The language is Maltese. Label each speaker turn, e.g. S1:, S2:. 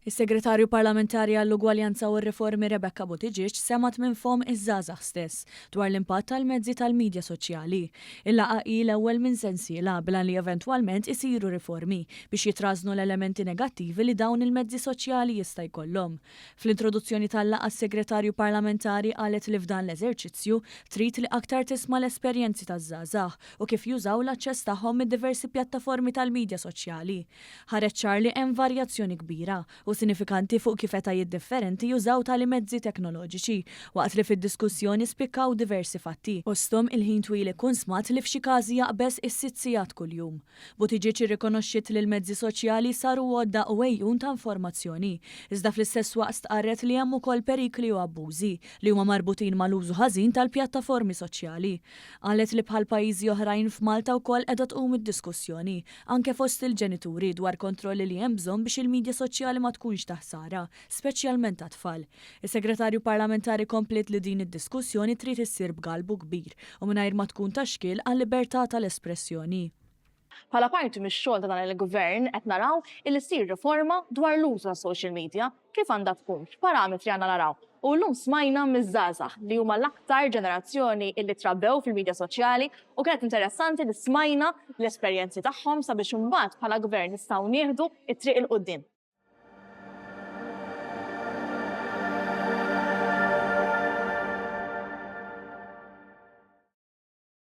S1: Is-Segretarju Parlamentari għall-Ugwaljanza u r-Riformi Rebecca Buttigieg semat minn fom iż-żgħażagħ stess dwar l-impatt tal-mezzi tal-midja soċjali. Il-laqgħa hi l-ewwel minn sensiela bilan li eventwalment isiru riformi biex jitrażnu l-elementi negattivi li dawn il-mezzi soċjali jista' jkollhom. Fl-introduzzjoni tal-laqgħa s-Segretarju Parlamentari qalet li f'dan l-eżerċizzju trid li aktar tisma' l-esperjenzi taż-żgħażagħ u kif jużaw l-aċċess tagħhom mid-diversi pjattaformi tal-midja soċjali. Ħareġ ċar li hemm varjazzjoni kbira u sinifikanti fuq kif etajiet differenti jużaw tali mezzi teknoloġiċi waqt li fid-diskussjoni spikkaw diversi fatti. Ostom il-ħin twil ikun smat li f'xi każi jaqbes is-sitt sigħat kuljum. Buttigieg irrikonoxxiet li l-mezzi soċjali saru għodda u għejjun ta' informazzjoni, iżda fl-istess waqt qarret li hemm ukoll perikli u abbużi li huma marbutin mal-użu ħażin tal-pjattaformi soċjali. Qalet li bħal pajjiżi oħrajn f'Malta wkoll qiegħda tqum id-diskussjoni anke fost il-ġenituri dwar kontrolli li hemm bżonn biex il-midja soċjali ma tkunx taħsara, speċjalment tat-tfal. Is-Segretarju Parlamentari komplet li din id-diskussjoni trid issir b'galbu kbir u mingħajr ma tkun ta' xkil għall-libertà tal-espressjoni.
S2: Bħala parti mix-xogħol ta' dan il-Gvern qed naraw illi ssir riforma dwar l-użu tas-social media kif għandha tkun, x'parametri għandna naraw. U llum smajna miż-żgħażagħ li huma l-aktar ġenerazzjoni illi trabbew fil-midja soċjali u kienet interessanti li smajna l-esperjenzi tagħhom sabiex imbagħad bħala Gvern nistgħu nieħdu it-triq il qudiem.